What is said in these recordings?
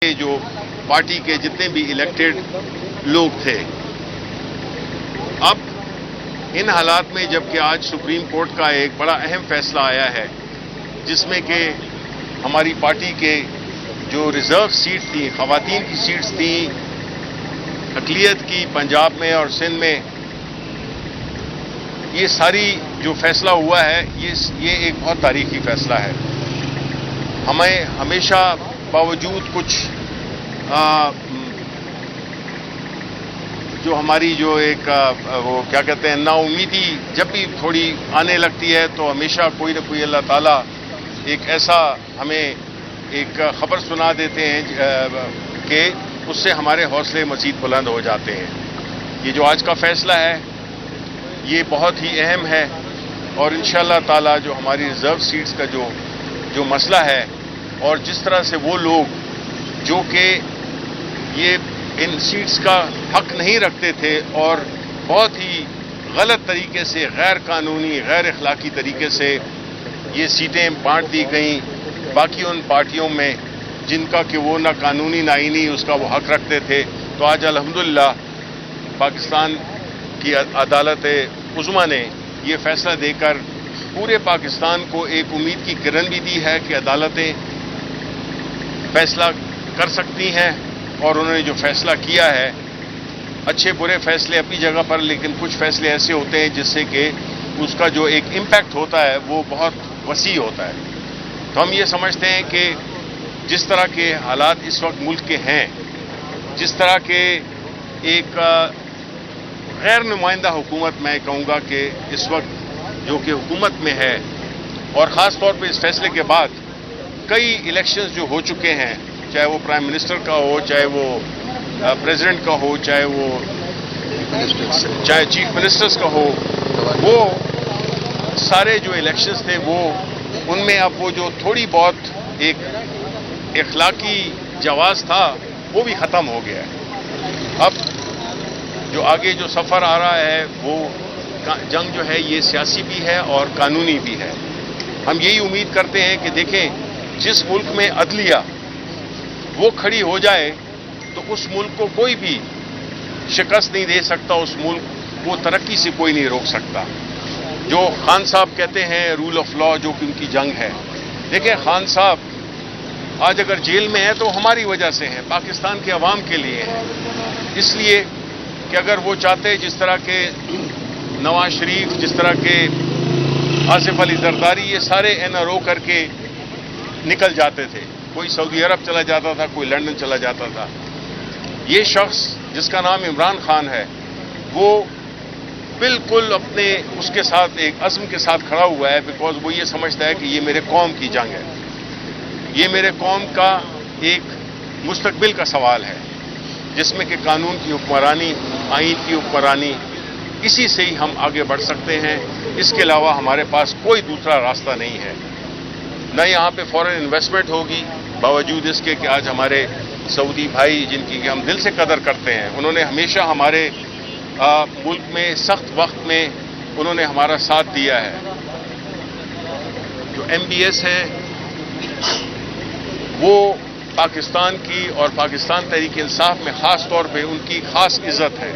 کے جو پارٹی کے جتنے بھی الیکٹڈ لوگ تھے. اب ان حالات میں جبکہ آج سپریم کورٹ کا ایک بڑا اہم فیصلہ آیا ہے جس میں کہ ہماری پارٹی کے جو ریزرو سیٹ تھیں، خواتین کی سیٹس تھیں اقلیت کی پنجاب میں اور سندھ میں، یہ ساری جو فیصلہ ہوا ہے یہ ایک بہت تاریخی فیصلہ ہے. ہمیں ہمیشہ باوجود کچھ جو ہماری جو ایک وہ کیا کہتے ہیں نا امیدی جب بھی تھوڑی آنے لگتی ہے تو ہمیشہ کوئی نہ کوئی اللہ تعالیٰ ایک ایسا ہمیں ایک خبر سنا دیتے ہیں کہ اس سے ہمارے حوصلے مزید بلند ہو جاتے ہیں. یہ جو آج کا فیصلہ ہے یہ بہت ہی اہم ہے اور انشاءاللہ تعالیٰ جو ہماری ریزرو سیٹس کا جو مسئلہ ہے اور جس طرح سے وہ لوگ جو کہ یہ ان سیٹس کا حق نہیں رکھتے تھے اور بہت ہی غلط طریقے سے غیر قانونی غیر اخلاقی طریقے سے یہ سیٹیں بانٹ دی گئیں باقی ان پارٹیوں میں جن کا کہ وہ نہ قانونی نہ آئینی اس کا وہ حق رکھتے تھے. تو آج الحمدللہ پاکستان کی عدالت عظمیٰ نے یہ فیصلہ دے کر پورے پاکستان کو ایک امید کی کرن بھی دی ہے کہ عدالتیں فیصلہ کر سکتی ہیں اور انہوں نے جو فیصلہ کیا ہے اچھے برے فیصلے اپنی جگہ پر، لیکن کچھ فیصلے ایسے ہوتے ہیں جس سے کہ اس کا جو ایک امپیکٹ ہوتا ہے وہ بہت وسیع ہوتا ہے. تو ہم یہ سمجھتے ہیں کہ جس طرح کے حالات اس وقت ملک کے ہیں، جس طرح کے ایک غیر نمائندہ حکومت میں کہوں گا کہ اس وقت جو کہ حکومت میں ہے اور خاص طور پہ اس فیصلے کے بعد کئی الیکشنز جو ہو چکے ہیں، چاہے وہ پرائم منسٹر کا ہو، چاہے وہ پریزیڈنٹ کا ہو، چاہے چیف منسٹرز کا ہو، وہ سارے جو الیکشنز تھے وہ ان میں اب وہ جو تھوڑی بہت ایک اخلاقی جواز تھا وہ بھی ختم ہو گیا ہے. اب جو آگے جو سفر آ رہا ہے وہ جنگ جو ہے یہ سیاسی بھی ہے اور قانونی بھی ہے. ہم یہی امید کرتے ہیں کہ دیکھیں جس ملک میں عدلیہ وہ کھڑی ہو جائے تو اس ملک کو کوئی بھی شکست نہیں دے سکتا، اس ملک کو ترقی سے کوئی نہیں روک سکتا. جو خان صاحب کہتے ہیں رول آف لا جو کہ ان کی جنگ ہے، دیکھیں خان صاحب آج اگر جیل میں ہے تو ہماری وجہ سے ہیں، پاکستان کے عوام کے لیے ہیں. اس لیے کہ اگر وہ چاہتے جس طرح کے نواز شریف، جس طرح کے آصف علی زرداری، یہ سارے NRO کر کے نکل جاتے تھے، کوئی سعودی عرب چلا جاتا تھا، کوئی لندن چلا جاتا تھا. یہ شخص جس کا نام عمران خان ہے وہ بالکل اپنے اس کے ساتھ ایک عزم کے ساتھ کھڑا ہوا ہے، بیکاز وہ یہ سمجھتا ہے کہ یہ میرے قوم کی جنگ ہے، یہ میرے قوم کا ایک مستقبل کا سوال ہے جس میں کہ قانون کی حکمرانی، آئین کی حکمرانی، اسی سے ہی ہم آگے بڑھ سکتے ہیں. اس کے علاوہ ہمارے پاس کوئی دوسرا راستہ نہیں ہے. نہ یہاں پہ فورن انویسٹمنٹ ہوگی باوجود اس کے کہ آج ہمارے سعودی بھائی جن کی ہم دل سے قدر کرتے ہیں، انہوں نے ہمیشہ ہمارے ملک میں سخت وقت میں انہوں نے ہمارا ساتھ دیا ہے. جو MBS ہیں وہ پاکستان کی اور پاکستان تحریک انصاف میں خاص طور پہ ان کی خاص عزت ہے،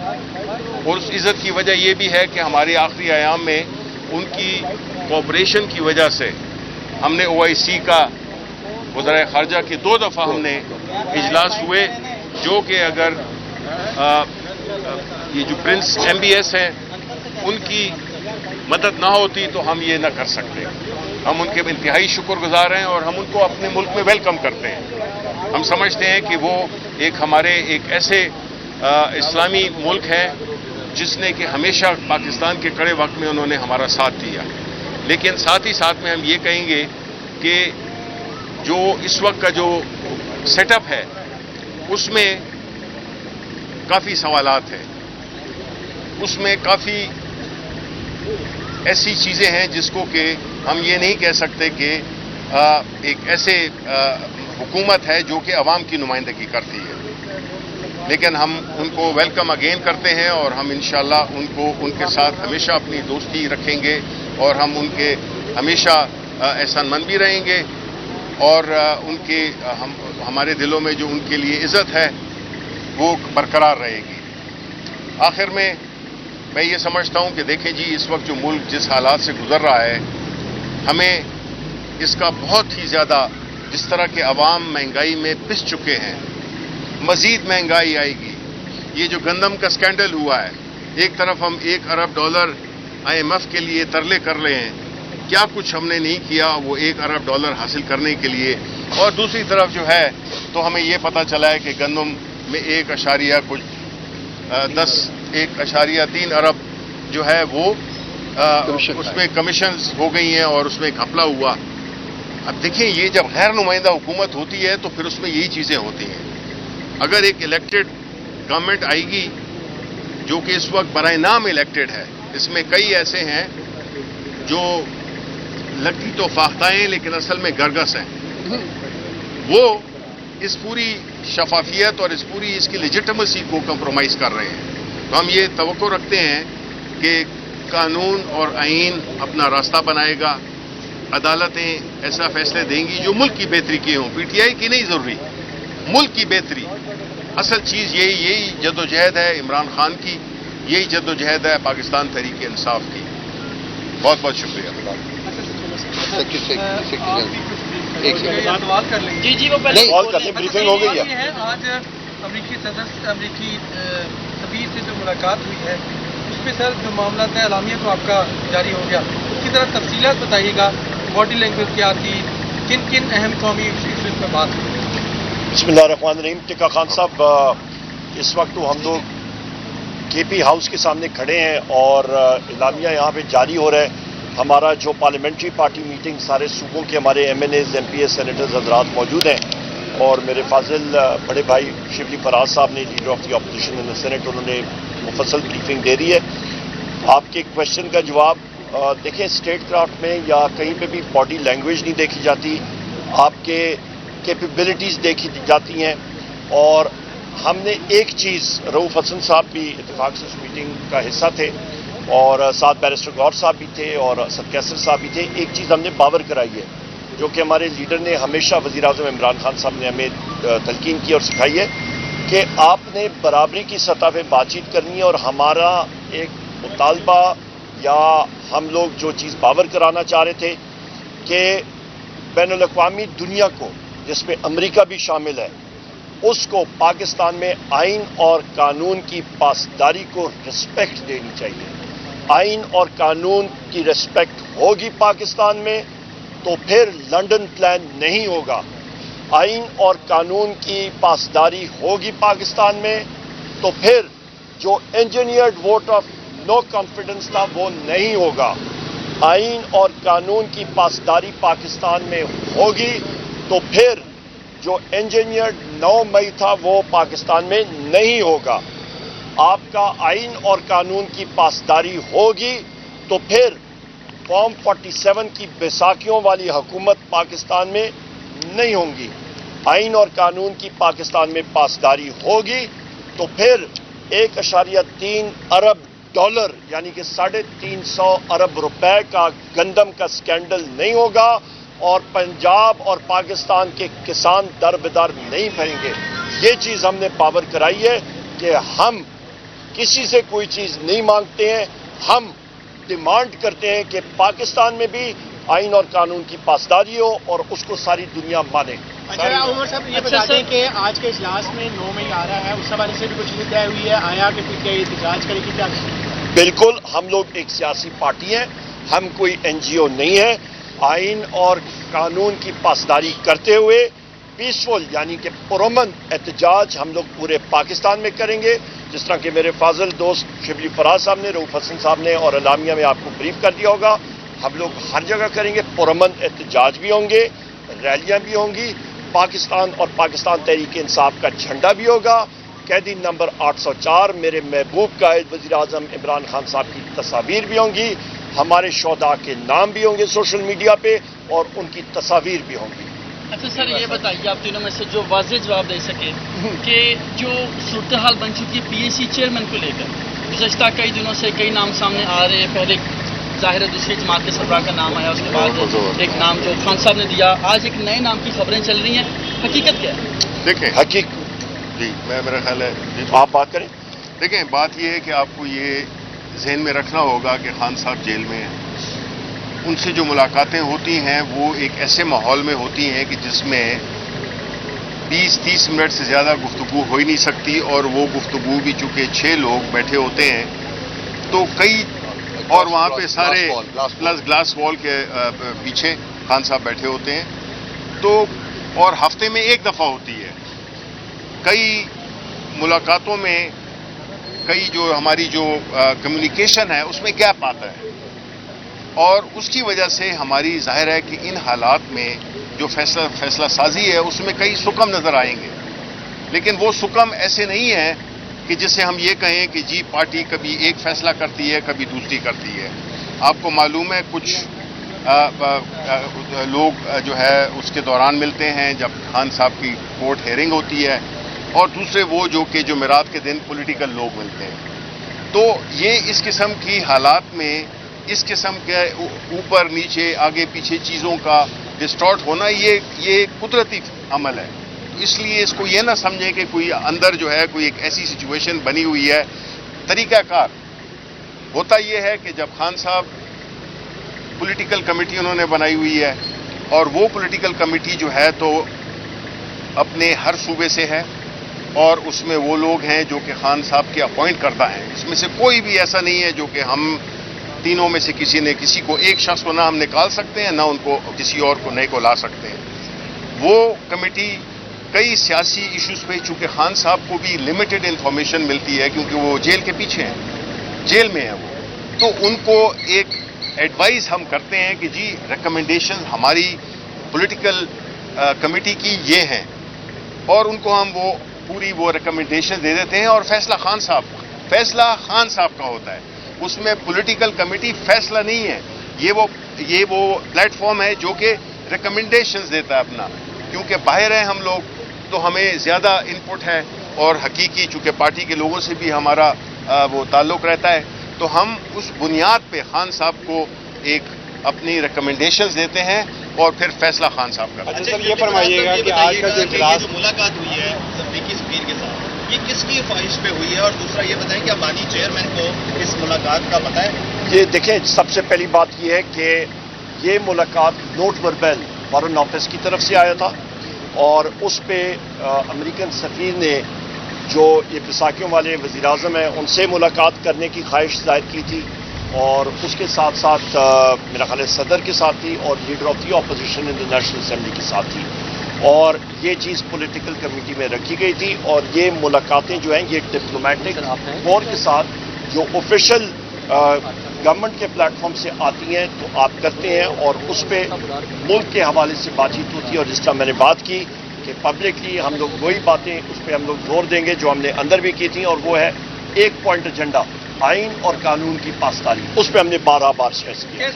اور اس عزت کی وجہ یہ بھی ہے کہ ہمارے آخری ایام میں ان کی کوآپریشن کی وجہ سے ہم نے OIC کا وزرائے خارجہ کے 2 دفعہ ہم نے اجلاس ہوئے، جو کہ اگر یہ جو پرنس MBS ہیں ان کی مدد نہ ہوتی تو ہم یہ نہ کر سکتے. ہم ان کے انتہائی شکر گزار ہیں اور ہم ان کو اپنے ملک میں ویلکم کرتے ہیں. ہم سمجھتے ہیں کہ وہ ایک ہمارے ایک ایسے اسلامی ملک ہے جس نے کہ ہمیشہ پاکستان کے کڑے وقت میں انہوں نے ہمارا ساتھ دیا. لیکن ساتھ ہی ساتھ میں ہم یہ کہیں گے کہ جو اس وقت کا جو سیٹ اپ ہے اس میں کافی سوالات ہیں، اس میں کافی ایسی چیزیں ہیں جس کو کہ ہم یہ نہیں کہہ سکتے کہ ایک ایسے حکومت ہے جو کہ عوام کی نمائندگی کرتی ہے. لیکن ہم ان کو ویلکم اگین کرتے ہیں اور ہم انشاءاللہ ان کے ساتھ ہمیشہ اپنی دوستی رکھیں گے اور ہم ان کے ہمیشہ احسان مند بھی رہیں گے. اور ان کے ہمارے دلوں میں جو ان کے لیے عزت ہے وہ برقرار رہے گی. آخر میں یہ سمجھتا ہوں کہ دیکھیں جی اس وقت جو ملک جس حالات سے گزر رہا ہے ہمیں اس کا بہت ہی زیادہ جس طرح کے عوام مہنگائی میں پس چکے ہیں مزید مہنگائی آئے گی. یہ جو گندم کا سکینڈل ہوا ہے ایک طرف ہم $1 ارب IMF کے لیے ترلے کر رہے ہیں کیا کچھ ہم نے نہیں کیا وہ $1 ارب حاصل کرنے کے لیے اور دوسری طرف جو ہے تو ہمیں یہ پتہ چلا ہے کہ گندم میں 1.3 ارب جو ہے وہ اس میں کمیشنز ہو گئی ہیں اور اس میں گھپلا ہوا. اب دیکھیں یہ جب غیر نمائندہ حکومت ہوتی ہے تو پھر اس میں یہی چیزیں ہوتی ہیں. اگر ایک الیکٹڈ گورنمنٹ آئے گی جو کہ اس وقت برائے نام الیکٹڈ ہے اس میں کئی ایسے ہیں جو لگتی تو فاختہ ہیں لیکن اصل میں گرگس ہیں وہ اس پوری شفافیت اور اس کی لیجٹمیسی کو کمپرومائز کر رہے ہیں. تو ہم یہ توقع رکھتے ہیں کہ قانون اور آئین اپنا راستہ بنائے گا عدالتیں ایسا فیصلے دیں گی جو ملک کی بہتری کے ہوں PTI کی نہیں ضروری ملک کی بہتری. اصل چیز یہی جدوجہد ہے عمران خان کی یہی جدوجہد ہے پاکستان تحریک انصاف کی. بہت بہت شکریہ. جی وہ پہلے بریفنگ ہو گئی ہے. آج امریکی سفیر سے جو ملاقات ہوئی ہے اس پہ سر جو معاملات ہے اعلامیہ تو آپ کا جاری ہو گیا اس کی طرح تفصیلات بتائیے گا باڈی لینگویج کیا تھی کن کن اہم قومی ایشوز پر بات ہوئی. بسم اللہ الرحمن الرحیم. ٹکا خان صاحب اس وقت ہم لوگ KP ہاؤس کے سامنے کھڑے ہیں اور اعلامیہ یہاں پہ جاری ہو رہا ہے. ہمارا جو پارلیمنٹری پارٹی میٹنگ سارے صوبوں کے ہمارے MNAs MPs سینیٹرز حضرات موجود ہیں اور میرے فاضل بڑے بھائی شبلی فراز صاحب نے leader of the opposition in senate انہوں نے مفصل بریفنگ دے رہی ہے. آپ کے کوشچن کا جواب دیکھیں اسٹیٹ کرافٹ میں یا کہیں پہ بھی باڈی لینگویج نہیں دیکھی جاتی آپ کے کیپیبلٹیز دیکھی جاتی ہیں. اور ہم نے ایک چیز رؤوف حسن صاحب بھی اتفاق سے اس میٹنگ کا حصہ تھے اور ساتھ بیرسٹر غور صاحب بھی تھے اور اسد کیسر صاحب بھی تھے. ایک چیز ہم نے باور کرائی ہے جو کہ ہمارے لیڈر نے ہمیشہ وزیر اعظم عمران خان صاحب نے ہمیں تلقین کی اور سکھائی ہے کہ آپ نے برابری کی سطح پہ بات چیت کرنی ہے. اور ہمارا ایک مطالبہ یا ہم لوگ جو چیز باور کرانا چاہ رہے تھے کہ بین الاقوامی دنیا کو جس میں امریکہ بھی شامل ہے اس کو پاکستان میں آئین اور قانون کی پاسداری کو رسپیکٹ دینی چاہیے. آئین اور قانون کی رسپیکٹ ہوگی پاکستان میں تو پھر لنڈن پلان نہیں ہوگا. آئین اور قانون کی پاسداری ہوگی پاکستان میں تو پھر جو engineered vote of no confidence تھا وہ نہیں ہوگا. آئین اور قانون کی پاسداری پاکستان میں ہوگی تو پھر جو انجینئرڈ 9 مئی تھا وہ پاکستان میں نہیں ہوگا. آپ کا آئین اور قانون کی پاسداری ہوگی تو پھر فارم 47 کی بیساکھیوں والی حکومت پاکستان میں نہیں ہوں گی. آئین اور قانون کی پاکستان میں پاسداری ہوگی تو پھر 1.3 ارب ڈالر یعنی کہ 350 ارب روپے کا گندم کا سکینڈل نہیں ہوگا اور پنجاب اور پاکستان کے کسان در بدر نہیں پھریں گے. یہ چیز ہم نے پاور کرائی ہے کہ ہم کسی سے کوئی چیز نہیں مانگتے ہیں. ہم ڈیمانڈ کرتے ہیں کہ پاکستان میں بھی آئین اور قانون کی پاسداری ہو اور اس کو ساری دنیا مانے. اچھا عمر صاحب یہ بتا دیں کہ آج کے اجلاس میں 9 مئی آ رہا ہے اس حوالے سے بھی کچھ چیزیں طے ہوئی ہے آیا کہ پھر کیا احتجاج کرے گی کیا؟ بالکل ہم لوگ ایک سیاسی پارٹی ہیں ہم کوئی NGO نہیں ہے. آئین اور قانون کی پاسداری کرتے ہوئے پیسفل یعنی کہ پرامن احتجاج ہم لوگ پورے پاکستان میں کریں گے. جس طرح کہ میرے فاضل دوست شبلی فراز صاحب نے رؤوف حسن صاحب نے اور اعلامیہ میں آپ کو بریف کر دیا ہوگا ہم لوگ ہر جگہ کریں گے. پرامن احتجاج بھی ہوں گے ریلیاں بھی ہوں گی پاکستان اور پاکستان تحریک انصاف کا جھنڈا بھی ہوگا. قیدی نمبر 804 میرے محبوب قائد وزیر اعظم عمران خان صاحب کی تصاویر بھی ہوں گی. ہمارے شہداء کے نام بھی ہوں گے سوشل میڈیا پہ اور ان کی تصاویر بھی ہوں گی. اچھا سر یہ بتائیے آپ تینوں میں سے جو واضح جواب دے سکے کہ جو صورتحال بن چکی ہے PAC چیئرمین کو لے کر گزشتہ کئی دنوں سے کئی نام سامنے آ رہے ہیں. پہلے ظاہر ہے دوسری جماعت کے سربراہ کا نام آیا, اس کے بعد ایک نام جو خان صاحب نے دیا, آج ایک نئے نام کی خبریں چل رہی ہیں, حقیقت کیا ہے؟ دیکھیں حقیقت جی میرا خیال ہے آپ بات کریں. دیکھیں بات یہ ہے کہ آپ کو یہ ذہن میں رکھنا ہوگا کہ خان صاحب جیل میں ہیں. ان سے جو ملاقاتیں ہوتی ہیں وہ ایک ایسے ماحول میں ہوتی ہیں کہ جس میں 20-30 منٹ سے زیادہ گفتگو ہو ہی نہیں سکتی, اور وہ گفتگو بھی چونکہ 6 لوگ بیٹھے ہوتے ہیں تو کئی, اور وہاں پہ سارے گلاس وال کے پیچھے خان صاحب بیٹھے ہوتے ہیں, تو اور ہفتے میں ایک دفعہ ہوتی ہے. کئی ملاقاتوں میں کئی جو ہماری جو کمیونیکیشن ہے اس میں گیپ آتا ہے, اور اس کی وجہ سے ہماری ظاہر ہے کہ ان حالات میں جو فیصلہ سازی ہے اس میں کئی سکم نظر آئیں گے, لیکن وہ سکم ایسے نہیں ہیں کہ جس سے ہم یہ کہیں کہ جی پارٹی کبھی ایک فیصلہ کرتی ہے کبھی دوسری کرتی ہے. آپ کو معلوم ہے کچھ لوگ جو ہے اس کے دوران ملتے ہیں جب خان صاحب کی کورٹ ہیئرنگ ہوتی ہے, اور دوسرے وہ جو کہ جمعرات کے دن پولیٹیکل لوگ ملتے ہیں. تو یہ اس قسم کی حالات میں اس قسم کے اوپر نیچے آگے پیچھے چیزوں کا ڈسٹارٹ ہونا یہ قدرتی عمل ہے. اس لیے اس کو یہ نہ سمجھیں کہ کوئی اندر جو ہے کوئی ایک ایسی سچویشن بنی ہوئی ہے. طریقہ کار ہوتا یہ ہے کہ جب خان صاحب پولیٹیکل کمیٹی انہوں نے بنائی ہوئی ہے, اور وہ پولیٹیکل کمیٹی جو ہے تو اپنے ہر صوبے سے ہے, اور اس میں وہ لوگ ہیں جو کہ خان صاحب کے اپوائنٹ کردہ ہیں. اس میں سے کوئی بھی ایسا نہیں ہے جو کہ ہم تینوں میں سے کسی کو ایک شخص کو نہ ہم نکال سکتے ہیں نہ ان کو کسی اور کو نئے کو لا سکتے ہیں. وہ کمیٹی کئی سیاسی ایشوز پہ, چونکہ خان صاحب کو بھی لمیٹڈ انفارمیشن ملتی ہے کیونکہ وہ جیل کے پیچھے ہیں, جیل میں ہیں وہ, تو ان کو ایک ایڈوائز ہم کرتے ہیں کہ جی ریکمنڈیشن ہماری پولیٹیکل کمیٹی کی یہ ہیں, اور ان کو ہم وہ پوری وہ ریکمنڈیشن دے دیتے ہیں, اور فیصلہ خان صاحب کا ہوتا ہے. اس میں پولیٹیکل کمیٹی فیصلہ نہیں ہے, یہ وہ پلیٹ فارم ہے جو کہ ریکمنڈیشنز دیتا ہے اپنا, کیونکہ باہر ہیں ہم لوگ تو ہمیں زیادہ ان پٹ ہے, اور حقیقی چونکہ پارٹی کے لوگوں سے بھی ہمارا وہ تعلق رہتا ہے, تو ہم اس بنیاد پہ خان صاحب کو ایک اپنی ریکمنڈیشنز دیتے ہیں, اور پھر فیصلہ خان صاحب کرتے ہیں. اچھا سر یہ فرمائیے گا کہ آج کا جو اجلاس جو ملاقات ہوئی ہے صدیقی سفیر کے ساتھ, یہ کس کی خواہش پہ ہوئی ہے, اور دوسرا یہ بتائیں کہ افغانی چیئرمین کو اس ملاقات کا پتہ ہے؟ یہ دیکھیں, سب سے پہلی بات یہ ہے کہ یہ ملاقات نوٹ وربیل فارن آفس کی طرف سے آیا تھا, اور اس پہ امریکن سفیر نے جو یہ بیساکھیوں والے وزیر اعظم ہیں ان سے ملاقات کرنے کی خواہش ظاہر کی تھی, اور اس کے ساتھ ساتھ میرا خیال ہے صدر کے ساتھ تھی, اور leader of the opposition in the national assembly کے ساتھ تھی, اور یہ چیز پولیٹیکل کمیٹی میں رکھی گئی تھی. اور یہ ملاقاتیں جو ہیں یہ ڈپلومیٹک فور کے ساتھ جو آفیشیل گورنمنٹ کے پلیٹ فارم سے آتی ہیں تو آپ کرتے ہیں, اور اس پہ ملک کے حوالے سے بات چیت ہوتی ہے. اور جس طرح میں نے بات کی کہ پبلکلی ہم لوگ وہی باتیں اس پہ ہم لوگ زور دیں گے جو ہم نے اندر بھی کی تھیں, اور وہ ہے ایک پوائنٹ ایجنڈا, آئین اور قانون کی پاسداری. اس پہ ہم نے بار اسٹریس کیا.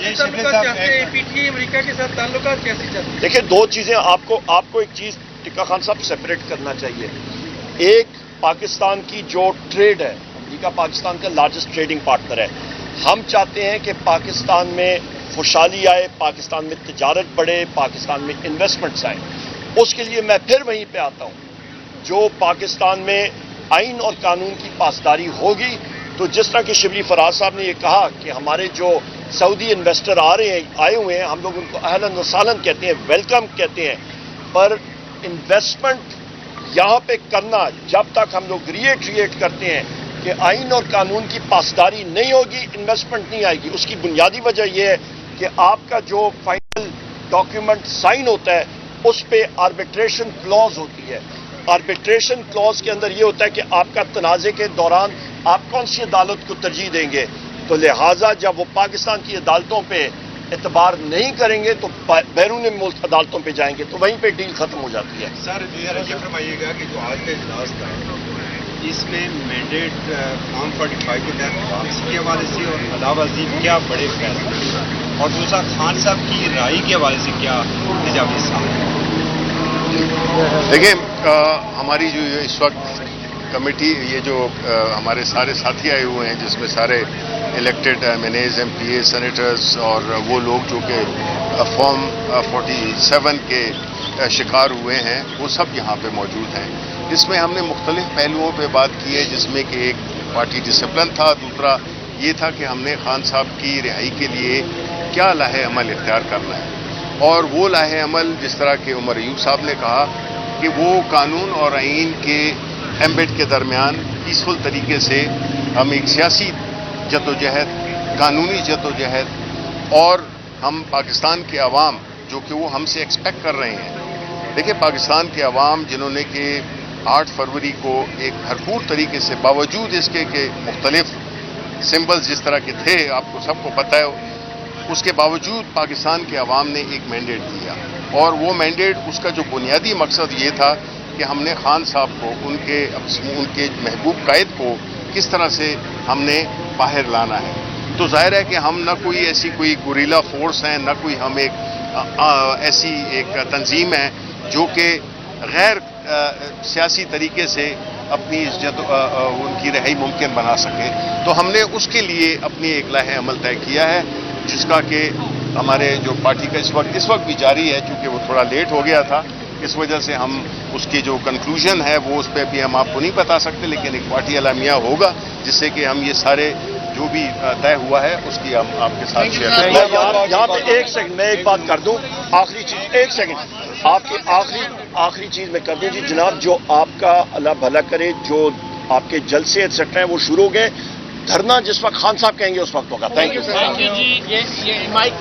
امریکہ کے ساتھ تعلقات کیسے چلتے ہیں؟ دیکھیں, دو چیزیں آپ کو ایک چیز ٹکا خان صاحب سیپریٹ کرنا چاہیے. ایک پاکستان کی جو ٹریڈ ہے, امریکہ پاکستان کا لارجسٹ ٹریڈنگ پارٹنر ہے. ہم چاہتے ہیں کہ پاکستان میں خوشحالی آئے, پاکستان میں تجارت بڑھے, پاکستان میں انویسٹمنٹس آئیں. اس کے لیے میں پھر وہیں پہ آتا ہوں, جو پاکستان میں آئین اور قانون کی پاسداری ہوگی تو جس طرح کہ شبلی فراز صاحب نے یہ کہا کہ ہمارے جو سعودی انویسٹر آئے ہوئے ہیں, ہم لوگ ان کو اہلاً و سہلاً کہتے ہیں, ویلکم کہتے ہیں, پر انویسٹمنٹ یہاں پہ کرنا جب تک ہم لوگ ریٹ کرتے ہیں کہ آئین اور قانون کی پاسداری نہیں ہوگی, انویسٹمنٹ نہیں آئے گی. اس کی بنیادی وجہ یہ ہے کہ آپ کا جو فائنل ڈاکیومنٹ سائن ہوتا ہے اس پہ آربیٹریشن کلوز ہوتی ہے. آربیٹریشن کلوز کے اندر یہ ہوتا ہے کہ آپ کا تنازع کے دوران آپ کون سی عدالت کو ترجیح دیں گے, تو لہٰذا جب وہ پاکستان کی عدالتوں پہ اعتبار نہیں کریں گے تو بیرون ملک عدالتوں پہ جائیں گے, تو وہیں پہ ڈیل ختم ہو جاتی ہے. سر یہ فرمائیے گا کہ جو آج کا اجلاس تھا اس میں مینڈیٹ فارم 45 کے تحت واپسی کے حوالے سے اور علاوہ ازیں کیا بڑے فیصلے, اور دوسرا خان صاحب کی رائے کے حوالے سے کیا نتیجہ سامنے؟ دیکھیں, ہماری جو اس وقت کمیٹی یہ جو ہمارے سارے ساتھی آئے ہوئے ہیں جس میں سارے elected MNAs MPA senators اور وہ لوگ جو کہ فارم 47 کے شکار ہوئے ہیں وہ سب یہاں پہ موجود ہیں. اس میں ہم نے مختلف پہلوؤں پہ بات کی ہے جس میں کہ ایک پارٹی ڈسپلن تھا, دوسرا یہ تھا کہ ہم نے خان صاحب کی رہائی کے لیے کیا لاہ عمل اختیار کرنا ہے. اور وہ لاہ عمل جس طرح کہ عمر ایوب صاحب نے کہا کہ وہ قانون اور آئین کے ایمبیڈ کے درمیان پیسفل طریقے سے ہم ایک سیاسی جدوجہد, قانونی جدوجہد اور ہم پاکستان کے عوام جو کہ وہ ہم سے ایکسپیکٹ کر رہے ہیں. دیکھیں پاکستان کے عوام جنہوں نے کہ 8 فروری کو ایک بھرپور طریقے سے باوجود اس کے کہ مختلف سمبلز جس طرح کے تھے آپ کو سب کو پتہ ہے, اس کے باوجود پاکستان کے عوام نے ایک مینڈیٹ دیا اور وہ مینڈیٹ اس کا جو بنیادی مقصد یہ تھا کہ ہم نے خان صاحب کو ان کے محبوب قائد کو کس طرح سے ہم نے باہر لانا ہے. تو ظاہر ہے کہ ہم نہ کوئی ایسی کوئی گوریلا فورس ہیں, نہ کوئی ہم ایک ایسی ایک تنظیم ہے جو کہ غیر سیاسی طریقے سے اپنی ان کی رہائی ممکن بنا سکے. تو ہم نے اس کے لیے اپنی ایک لاہ عمل طے کیا ہے جس کا کہ ہمارے جو پارٹی کا اس وقت بھی جاری ہے, چونکہ وہ تھوڑا لیٹ ہو گیا تھا اس وجہ سے ہم اس کی جو کنکلوژن ہے وہ اس پہ بھی ہم آپ کو نہیں بتا سکتے, لیکن ایک پارٹی اعلامیہ ہوگا جس سے کہ ہم یہ سارے جو بھی طے ہوا ہے اس کی ہم آپ کے ساتھ شیئر کریں گے. یہاں پہ ایک سیکنڈ میں ایک بات کر دوں, آخری چیز, ایک سیکنڈ آپ کی آخری چیز میں کر دوں. جی جناب, جو آپ کا اللہ بھلا کرے جو آپ کے جلسے ایٹسٹرا ہیں وہ شروع ہو گئے, دھرنا جس وقت خان صاحب کہیں گے اس وقت ہوگا. تھینک یو جی. یہ مائک